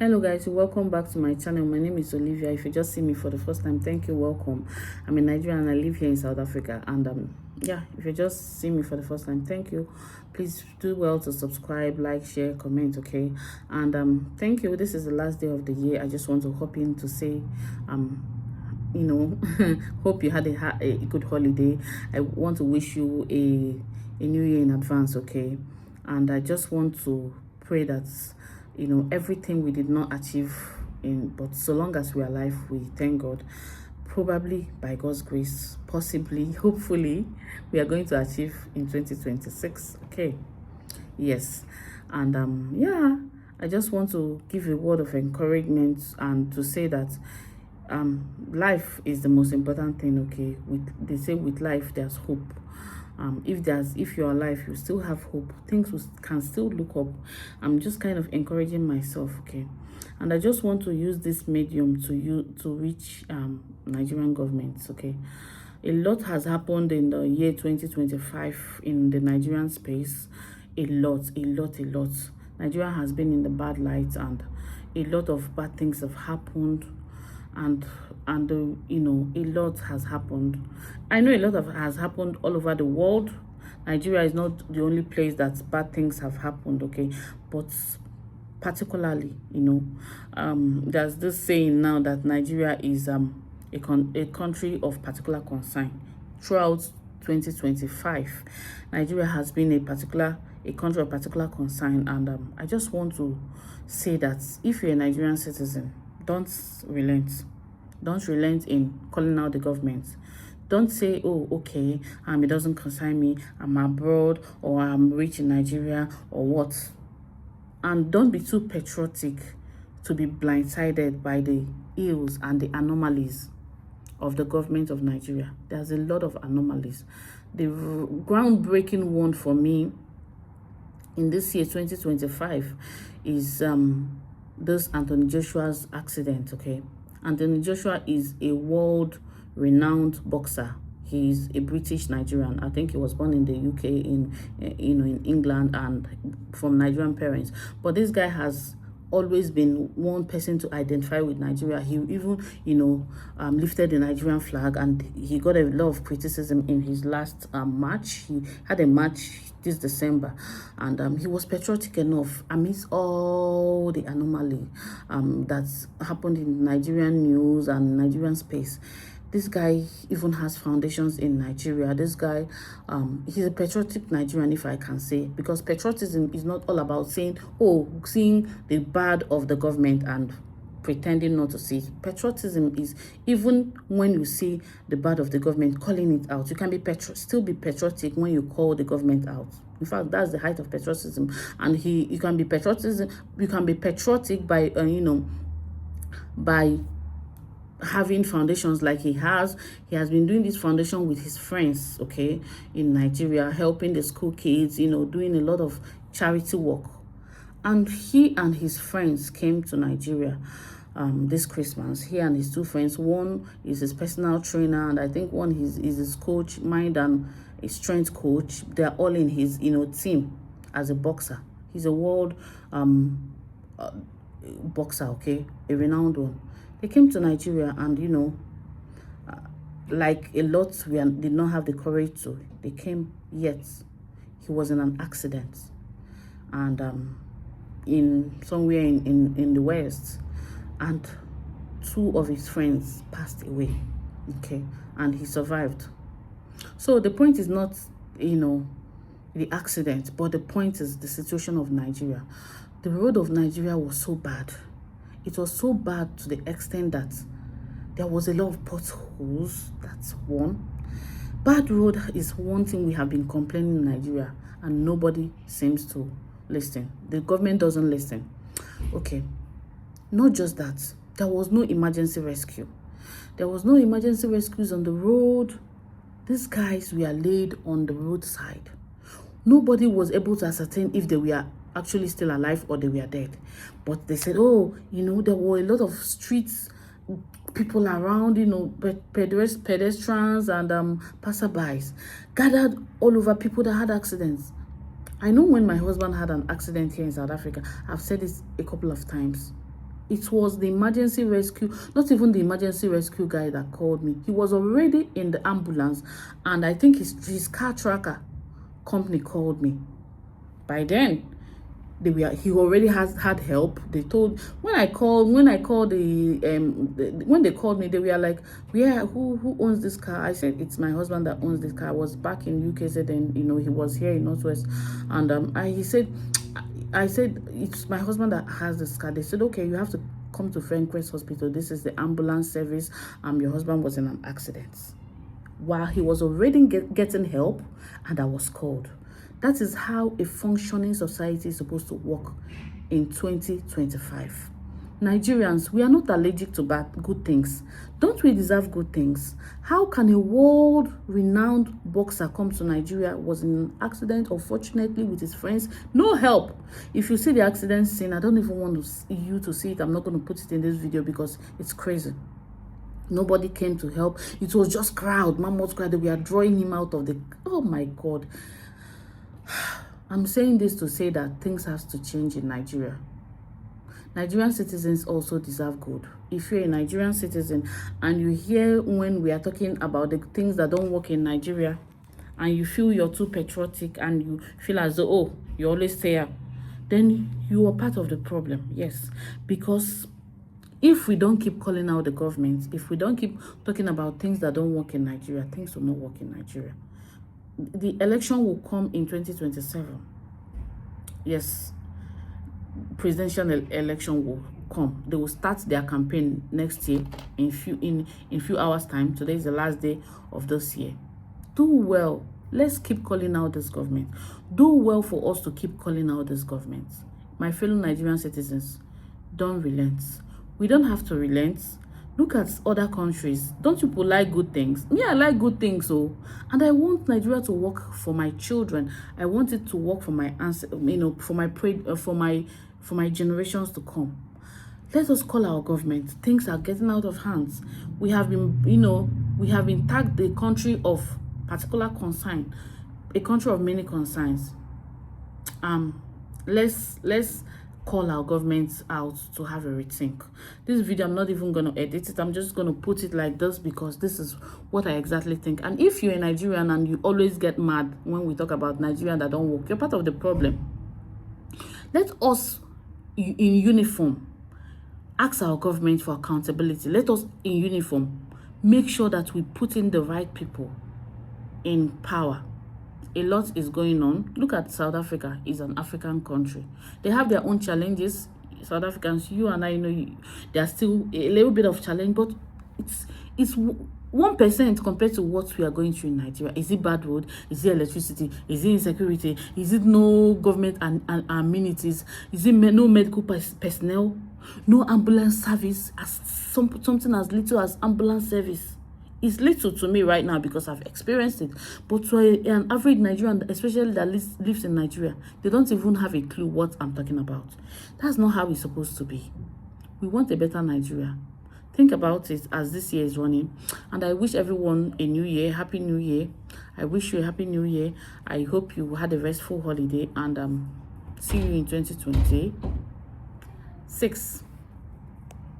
Hello guys, welcome back to my channel. My name is Olivia. If you just see me for the first time, thank you, welcome. I'm a Nigerian and I live here in South Africa. And yeah, if you just see me for the first time, thank you. Please do well to subscribe, like, share, comment, okay? And thank you. This is the last day of the year. I just want to hop in to say you know, hope you had a good holiday. I want to wish you a new year in advance, okay? And I just want to pray that everything we did not achieve but so long as we're alive, we thank God. Probably by God's grace, possibly, hopefully, we are going to achieve in 2026, okay? Yes. And yeah, I just want to give a word of encouragement and to say that life is the most important thing, okay? They say with life there's hope. If you're alive, you still have hope. Things can still look up. I'm just kind of encouraging myself, okay? And I just want to use this medium to reach Nigerian governments, okay? A lot has happened in the year 2025 in the Nigerian space. A lot. Nigeria has been in the bad light, and a lot of bad things have happened, and a lot has happened. I know a lot of has happened all over the world. Nigeria is not the only place that bad things have happened, okay? But particularly, there's this saying now that Nigeria is a country of particular concern. Throughout 2025, Nigeria has been a country of particular concern, and I just want to say that if you're a Nigerian citizen, don't relent. Don't relent in calling out the government. Don't say, oh, okay, it doesn't concern me, I'm abroad, or I'm rich in Nigeria, or what. And don't be too patriotic to be blindsided by the ills and the anomalies of the government of Nigeria. There's a lot of anomalies. The groundbreaking one for me in this year, 2025, is this Anthony Joshua's accident, okay? Anthony Joshua is a world-renowned boxer. He's a British Nigerian. I think he was born in the UK, in England, and from Nigerian parents. But this guy has always been one person to identify with Nigeria. He even, lifted the Nigerian flag, and he got a lot of criticism in his last match. He had a match this December, and he was patriotic enough amidst all the anomaly that's happened in Nigerian news and Nigerian space. This guy even has foundations in Nigeria. This guy, he's a patriotic Nigerian, if I can say, because patriotism is not all about seeing the bad of the government and pretending not to see it. Patriotism is even when you see the bad of the government, calling it out. You can be still be patriotic when you call the government out. In fact, that's the height of patriotism. And you can be patriotic by by having foundations like he has. He has been doing this foundation with his friends, okay, in Nigeria, helping the school kids, doing a lot of charity work. And he and his friends came to Nigeria this Christmas. He and his two friends. One is his personal trainer, and I think one is his coach, mind and a strength coach. They're all in his team as a boxer. He's a world boxer, okay, a renowned one. They came to Nigeria, and like a lot, we did not have the courage to. They came, yet he was in an accident, and in somewhere in the West, and two of his friends passed away, okay, and he survived. So the point is not the accident, but the point is the situation of Nigeria. The road of Nigeria was so bad. It was so bad to the extent that there was a lot of potholes. That's one. Bad road is one thing we have been complaining in Nigeria, and nobody seems to listen. The government doesn't listen. Okay. Not just that. There was no emergency rescue. There was no emergency rescues on the road. These guys were laid on the roadside. Nobody was able to ascertain if they were actually still alive or they were dead. But they said, there were a lot of streets people around, pedestrians and passerbys gathered all over, people that had accidents. I know when my husband had an accident here in South Africa, I've said this a couple of times. It was the emergency rescue, not even the emergency rescue guy that called me. He was already in the ambulance, and I think his car tracker company called me. By then, he already had help. They told when I called when they called me, they were like, yeah, who owns this car? I said it's my husband that owns this car. I was back in UK, said, then he was here in Northwest, and I said it's my husband that has this car. They said, okay, you have to come to Fencrest Hospital. This is the ambulance service. Your husband was in an accident while he was already getting help, and I was called. That is how a functioning society is supposed to work in 2025. Nigerians, we are not allergic to good things. Don't we deserve good things? How can a world-renowned boxer come to Nigeria, was in an accident, unfortunately, with his friends? No help. If you see the accident scene, I don't even want you to see it. I'm not going to put it in this video because it's crazy. Nobody came to help. It was just crowd. Mammoth crowd. We are drawing him out of the... Oh, my God. I'm saying this to say that things have to change in Nigeria. Nigerian citizens also deserve good. If you're a Nigerian citizen and you hear when we are talking about the things that don't work in Nigeria, and you feel you're too patriotic and you feel as though, oh, you always say up, then you are part of the problem. Yes, because if we don't keep calling out the government, if we don't keep talking about things that don't work in Nigeria, things will not work in Nigeria. The election will come in 2027. Yes, presidential election will come. They will start their campaign next year in few hours time. Today is the last day of this year. Do well. Let's keep calling out this government. Do well for us to keep calling out this government. My fellow Nigerian citizens, don't relent. We don't have to relent. Look at other countries. Don't you people like good things? Me, I like good things, and I want Nigeria to work for my children. I want it to work for my for my generations to come. Let us call our government. Things are getting out of hands. We have been tagged the country of particular concern, a country of many concerns. Let's call our governments out to have a rethink. This video, I'm not even going to edit it. I'm just going to put it like this because this is what I exactly think. And if you're a Nigerian and you always get mad when we talk about Nigerian that don't work, you're part of the problem. Let us, in uniform, ask our government for accountability. Let us, in uniform, make sure that we put in the right people in power. A lot is going on. Look at South Africa. It's an African country. They have their own challenges. South Africans, you and I know, there are still a little bit of challenge, but it's 1% compared to what we are going through in Nigeria. Is it bad road? Is it electricity? Is it insecurity? Is it no government and amenities? Is it no medical personnel? No ambulance service? Something as little as ambulance service. It's little to me right now because I've experienced it. But to an average Nigerian, especially that lives in Nigeria, they don't even have a clue what I'm talking about. That's not how it's supposed to be. We want a better Nigeria. Think about it as this year is running. And I wish everyone a new year, happy new year. I wish you a happy new year. I hope you had a restful holiday, and see you in 2026.